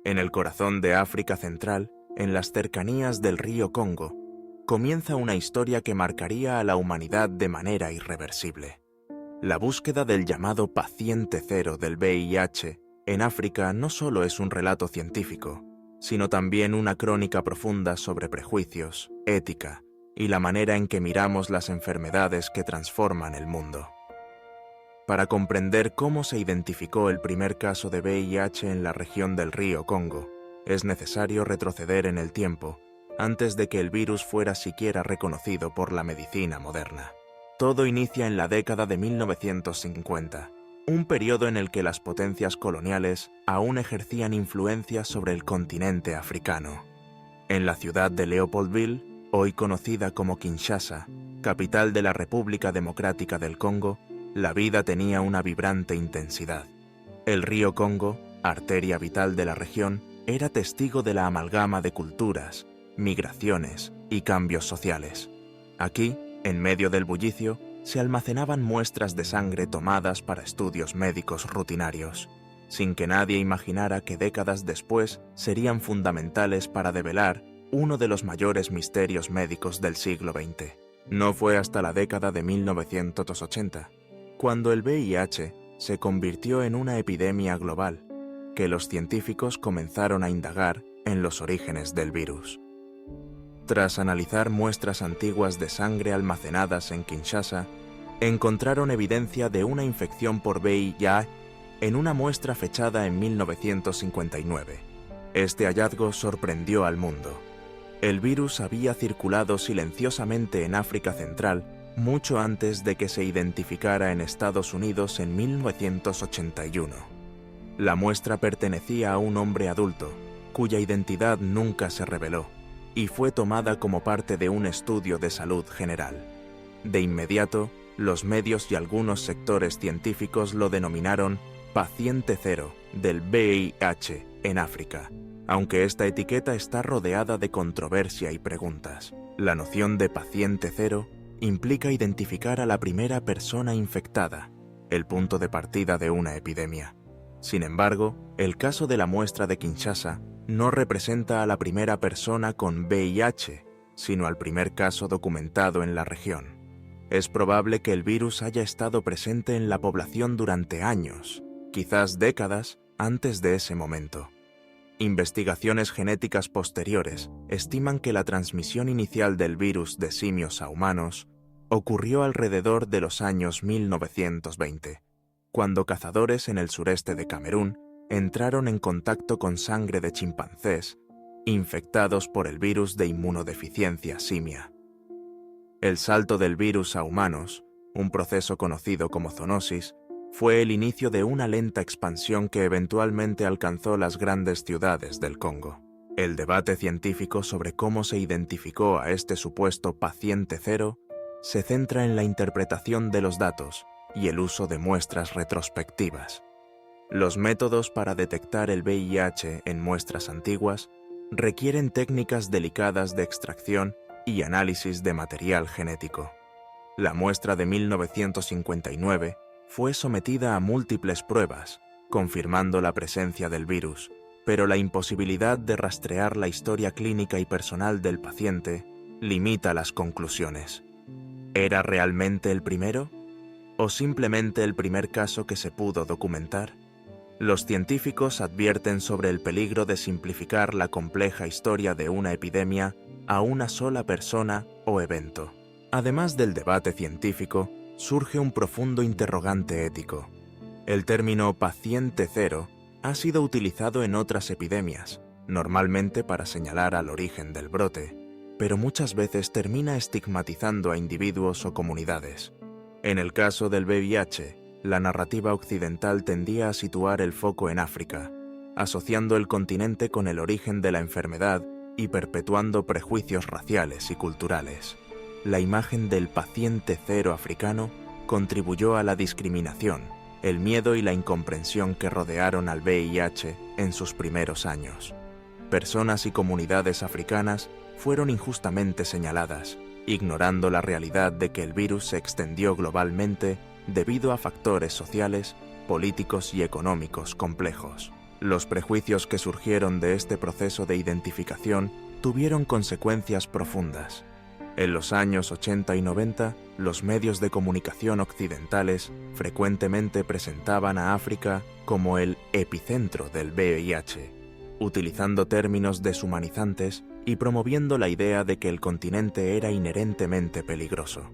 En el corazón de África Central, en las cercanías del río Congo, comienza una historia que marcaría a la humanidad de manera irreversible. La búsqueda del llamado paciente cero del VIH en África no solo es un relato científico, sino también una crónica profunda sobre prejuicios, ética y la manera en que miramos las enfermedades que transforman el mundo. Para comprender cómo se identificó el primer caso de VIH en la región del río Congo, es necesario retroceder en el tiempo, antes de que el virus fuera siquiera reconocido por la medicina moderna. Todo inicia en la década de 1950, un periodo en el que las potencias coloniales aún ejercían influencia sobre el continente africano. En la ciudad de Leopoldville, hoy conocida como Kinshasa, capital de la República Democrática del Congo, la vida tenía una vibrante intensidad. El río Congo, arteria vital de la región, era testigo de la amalgama de culturas, migraciones y cambios sociales. Aquí, en medio del bullicio, se almacenaban muestras de sangre tomadas para estudios médicos rutinarios, sin que nadie imaginara que décadas después serían fundamentales para develar uno de los mayores misterios médicos del siglo XX. No fue hasta la década de 1980, cuando el VIH se convirtió en una epidemia global, que los científicos comenzaron a indagar en los orígenes del virus. Tras analizar muestras antiguas de sangre almacenadas en Kinshasa, encontraron evidencia de una infección por VIH en una muestra fechada en 1959. Este hallazgo sorprendió al mundo. El virus había circulado silenciosamente en África Central mucho antes de que se identificara en Estados Unidos en 1981. La muestra pertenecía a un hombre adulto, cuya identidad nunca se reveló, y fue tomada como parte de un estudio de salud general. De inmediato, los medios y algunos sectores científicos lo denominaron paciente cero del VIH en África, aunque esta etiqueta está rodeada de controversia y preguntas. La noción de paciente cero implica identificar a la primera persona infectada, el punto de partida de una epidemia. Sin embargo, el caso de la muestra de Kinshasa no representa a la primera persona con VIH, sino al primer caso documentado en la región. Es probable que el virus haya estado presente en la población durante años, quizás décadas, antes de ese momento. Investigaciones genéticas posteriores estiman que la transmisión inicial del virus de simios a humanos ocurrió alrededor de los años 1920, cuando cazadores en el sureste de Camerún entraron en contacto con sangre de chimpancés infectados por el virus de inmunodeficiencia simia. El salto del virus a humanos, un proceso conocido como zoonosis, fue el inicio de una lenta expansión que eventualmente alcanzó las grandes ciudades del Congo. El debate científico sobre cómo se identificó a este supuesto paciente cero se centra en la interpretación de los datos y el uso de muestras retrospectivas. Los métodos para detectar el VIH en muestras antiguas requieren técnicas delicadas de extracción y análisis de material genético. La muestra de 1959 fue sometida a múltiples pruebas, confirmando la presencia del virus, pero la imposibilidad de rastrear la historia clínica y personal del paciente limita las conclusiones. ¿Era realmente el primero? ¿O simplemente el primer caso que se pudo documentar? Los científicos advierten sobre el peligro de simplificar la compleja historia de una epidemia a una sola persona o evento. Además del debate científico, surge un profundo interrogante ético. El término paciente cero ha sido utilizado en otras epidemias, normalmente para señalar al origen del brote, pero muchas veces termina estigmatizando a individuos o comunidades. En el caso del VIH, la narrativa occidental tendía a situar el foco en África, asociando el continente con el origen de la enfermedad y perpetuando prejuicios raciales y culturales. La imagen del paciente cero africano contribuyó a la discriminación, el miedo y la incomprensión que rodearon al VIH en sus primeros años. Personas y comunidades africanas fueron injustamente señaladas, ignorando la realidad de que el virus se extendió globalmente debido a factores sociales, políticos y económicos complejos. Los prejuicios que surgieron de este proceso de identificación tuvieron consecuencias profundas. En los años 80 y 90, los medios de comunicación occidentales frecuentemente presentaban a África como el epicentro del VIH, utilizando términos deshumanizantes y promoviendo la idea de que el continente era inherentemente peligroso.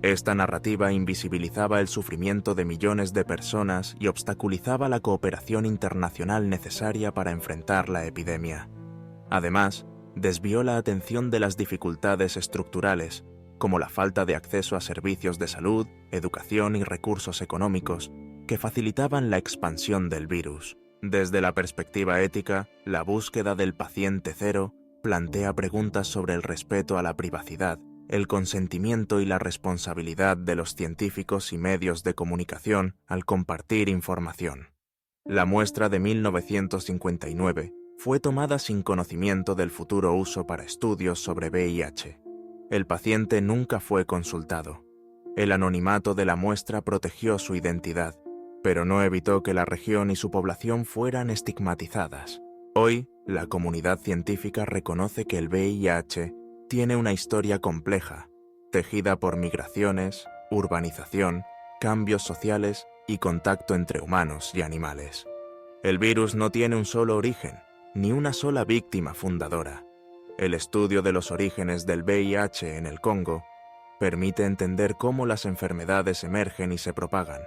Esta narrativa invisibilizaba el sufrimiento de millones de personas y obstaculizaba la cooperación internacional necesaria para enfrentar la epidemia. Además, desvió la atención de las dificultades estructurales, como la falta de acceso a servicios de salud, educación y recursos económicos, que facilitaban la expansión del virus. Desde la perspectiva ética, la búsqueda del paciente cero plantea preguntas sobre el respeto a la privacidad, el consentimiento y la responsabilidad de los científicos y medios de comunicación al compartir información. La muestra de 1959 fue tomada sin conocimiento del futuro uso para estudios sobre VIH. El paciente nunca fue consultado. El anonimato de la muestra protegió su identidad, pero no evitó que la región y su población fueran estigmatizadas. Hoy, la comunidad científica reconoce que el VIH tiene una historia compleja, tejida por migraciones, urbanización, cambios sociales y contacto entre humanos y animales. El virus no tiene un solo origen, ni una sola víctima fundadora. El estudio de los orígenes del VIH en el Congo permite entender cómo las enfermedades emergen y se propagan,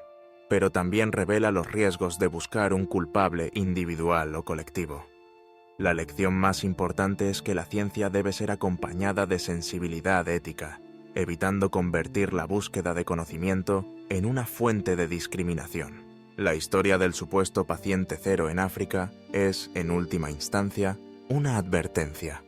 pero también revela los riesgos de buscar un culpable individual o colectivo. La lección más importante es que la ciencia debe ser acompañada de sensibilidad ética, evitando convertir la búsqueda de conocimiento en una fuente de discriminación. La historia del supuesto paciente cero en África es, en última instancia, una advertencia.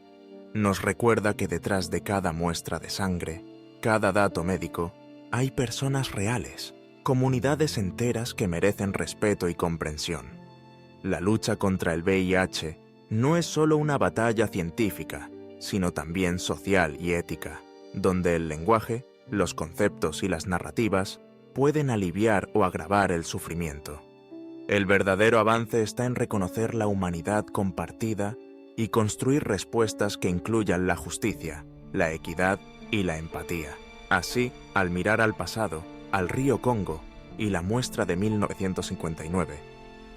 Nos recuerda que detrás de cada muestra de sangre, cada dato médico, hay personas reales, comunidades enteras que merecen respeto y comprensión. La lucha contra el VIH no es solo una batalla científica, sino también social y ética, donde el lenguaje, los conceptos y las narrativas pueden aliviar o agravar el sufrimiento. El verdadero avance está en reconocer la humanidad compartida y construir respuestas que incluyan la justicia, la equidad y la empatía. Así, al mirar al pasado, al río Congo y la muestra de 1959,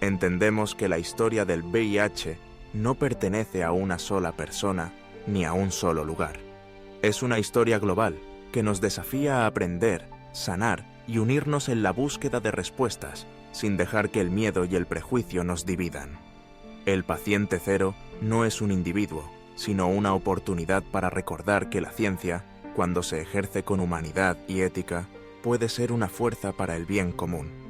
entendemos que la historia del VIH no pertenece a una sola persona ni a un solo lugar. Es una historia global que nos desafía a aprender, sanar y unirnos en la búsqueda de respuestas, sin dejar que el miedo y el prejuicio nos dividan. El paciente cero no es un individuo, sino una oportunidad para recordar que la ciencia, cuando se ejerce con humanidad y ética, puede ser una fuerza para el bien común.